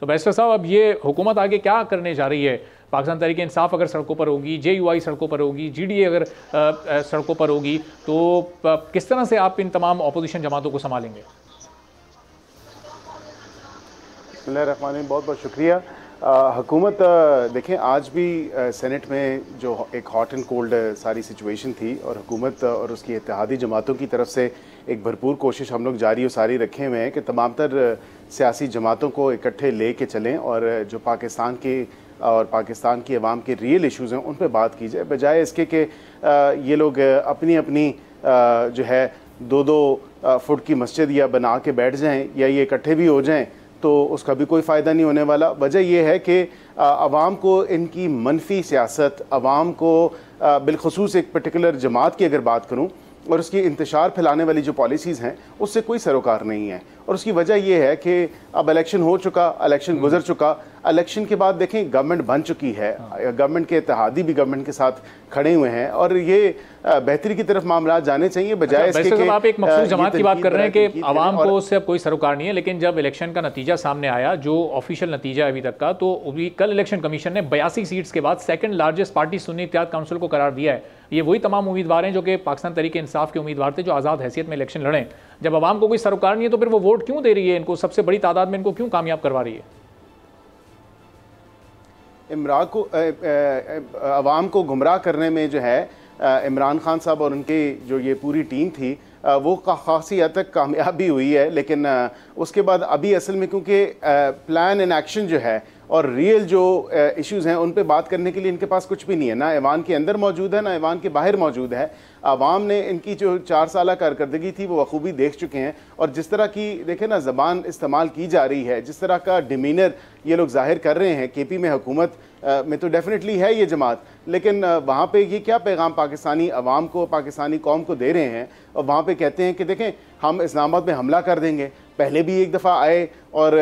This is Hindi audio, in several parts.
तो बैरिस्टर साहब, अब ये हुकूमत आगे क्या करने जा रही है? पाकिस्तान तहरीक इंसाफ अगर सड़कों पर होगी, JUI सड़कों पर होगी, GDA अगर सड़कों पर होगी, तो किस तरह से आप इन तमाम अपोजिशन जमातों को संभालेंगे? बिस्मिल्लाहिर्रहमानिर्रहीम, बहुत बहुत शुक्रिया। हुकूमत देखें, आज भी सेनेट में जो एक हॉट एंड कोल्ड सारी सिचुएशन थी, और हुकूमत और उसकी इत्तेहादी जमातों की तरफ से एक भरपूर कोशिश हम लोग जारी और सारी रखे हुए हैं कि तमाम तर सियासी जमातों को इकट्ठे ले के चलें और जो पाकिस्तान के और पाकिस्तान की अवाम के रियल इश्यूज़ हैं उन पर बात की जाए, बजाय इसके कि ये लोग अपनी अपनी जो है 2-2 फुट की मस्जिद या बना के बैठ जाएँ या ये इकट्ठे भी हो जाएँ तो उसका भी कोई फ़ायदा नहीं होने वाला। वजह यह है कि अवाम को इनकी मनफी सियासत, अवाम को बिलखसूस एक पर्टिकुलर जमात की अगर बात करूँ और उसकी इंतशार फैलाने वाली जो पॉलिसीज़ हैं उससे कोई सरोकार नहीं है। और उसकी वजह यह है कि अब इलेक्शन हो चुका, इलेक्शन गुजर चुका, इलेक्शन के बाद देखें गवर्नमेंट बन चुकी है, गवर्नमेंट के इत्तेहादी भी गवर्नमेंट के साथ खड़े हुए हैं और ये बेहतरी की तरफ मामला जाने चाहिए, बजाय इसके कि आप एक मखसूस जमात की बात कर रहे हैं कि आवाम को उससे अब कोई सरोकार नहीं है। लेकिन जब इलेक्शन का नतीजा सामने आया, जो ऑफिशियल नतीजा है अभी तक का, तो अभी कल इलेक्शन कमीशन ने 82 सीट्स के बाद second largest party Sunni Ittehad council को करार दिया है। ये वही तमाम उम्मीदवार हैं जो कि पाकिस्तान तहरीक इंसाफ के उम्मीदवार थे, जो आज़ाद हैसियत में इलेक्शन लड़े। जब आवाम को कोई सरोकार नहीं है तो फिर वो वोट क्यों दे रही है इनको, सबसे बड़ी तादाद में इनको क्यों कामयाब करवा रही है? इमरान को अवाम को गुमराह करने में जो है इमरान खान साहब और उनकी जो ये पूरी टीम थी वो खासी हद तक कामयाब भी हुई है। लेकिन उसके बाद अभी असल में क्योंकि प्लान इन एक्शन जो है और रियल जो इश्यूज़ हैं उन पे बात करने के लिए इनके पास कुछ भी नहीं है, ना ऐवान के अंदर मौजूद है ना ऐवान के बाहर मौजूद है। आवाम ने इनकी जो 4 साल कारकर्दगी थी वो बखूबी देख चुके हैं और जिस तरह की देखें ना ज़बान इस्तेमाल की जा रही है, जिस तरह का डिमीनर ये लोग जाहिर कर रहे हैं KP में हुकूमत में तो डेफिनेटली है ये जमात, लेकिन वहाँ पे ये क्या पैगाम पाकिस्तानी अवाम को, पाकिस्तानी कौम को दे रहे हैं और वहाँ पे कहते हैं कि देखें हम इस्लामाबाद में हमला कर देंगे। पहले भी एक दफ़ा आए और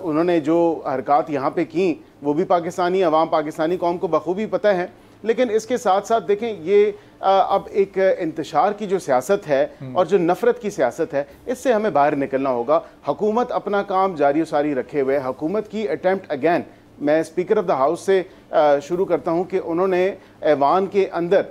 उन्होंने जो हरकत यहाँ पे की वो भी पाकिस्तानी अवाम, पाकिस्तानी कौम को बखूबी पता है। लेकिन इसके साथ साथ देखें ये अब एक इंतशार की जो सियासत है और जो नफ़रत की सियासत है, इससे हमें बाहर निकलना होगा। हुकूमत अपना काम जारी सारी रखे हुए, हुकूमत की अटैम्प्ट अगैन, मैं स्पीकर ऑफ द हाउस से शुरू करता हूँ कि उन्होंने ऐवान के अंदर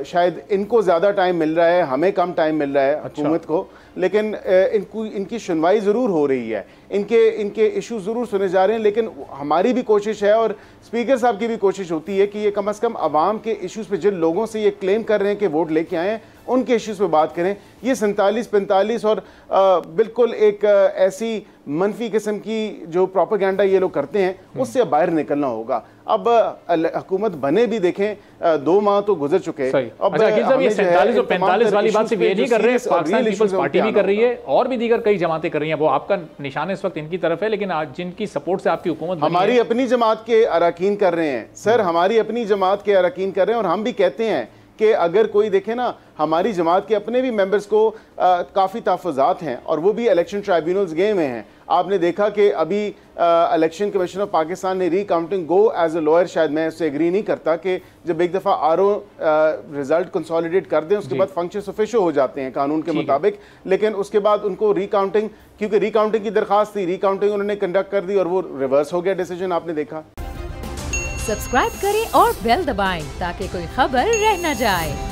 शायद इनको ज़्यादा टाइम मिल रहा है, हमें कम टाइम मिल रहा है हुकूमत को, लेकिन इनकी सुनवाई ज़रूर हो रही है, इनके इशू ज़रूर सुने जा रहे हैं। लेकिन हमारी भी कोशिश है और स्पीकर साहब की भी कोशिश होती है कि ये कम अज़ कम आवाम के इशूज़ पे, जिन लोगों से ये क्लेम कर रहे हैं कि वोट लेके आए हैं, उनके इश्यूज़ पे बात करें। ये 47-45 और बिल्कुल एक ऐसी मनफी किस्म की जो प्रोपेगेंडा ये लोग करते हैं उससे बाहर निकलना होगा। अब हुकूमत बने भी देखें 2 माह तो गुजर चुके हैं। अब ये 47 और 45 वाली बात सिर्फ ये नहीं कर रहे, पाकिस्तान पीपल्स पार्टी भी कर रही है और भी दीगर कई जमातें कर रही हैं। वो आपका निशान इस वक्त इनकी तरफ है, लेकिन आज जिनकी सपोर्ट से आपकी हुकूमत हमारी अपनी जमात के अरकान कर रहे हैं सर, हमारी अपनी जमात के अरकान कर रहे हैं। और हम भी कहते हैं कि अगर कोई देखे ना, हमारी जमात के अपने भी मेंबर्स को काफ़ी तहफ़्फ़ुज़ात हैं और वो भी इलेक्शन ट्राइब्यूनल्स गए हुए हैं। आपने देखा कि अभी इलेक्शन कमीशन ऑफ पाकिस्तान ने recounting go as a lawyer, शायद मैं उससे एग्री नहीं करता कि जब एक दफ़ा RO रिजल्ट कंसोलिडेट कर दें उसके बाद फंक्शंस ऑफिशियल हो जाते हैं कानून के मुताबिक, लेकिन उसके बाद उनको रीकाउंटिंग, क्योंकि रीकाउंटिंग की दरख्वास्त थी, रीकाउंटिंग उन्होंने कंडक्ट कर दी और वो रिवर्स हो गया डिसीजन, आपने देखा। सब्सक्राइब करें और बेल दबाएं ताकि कोई खबर रह न जाए।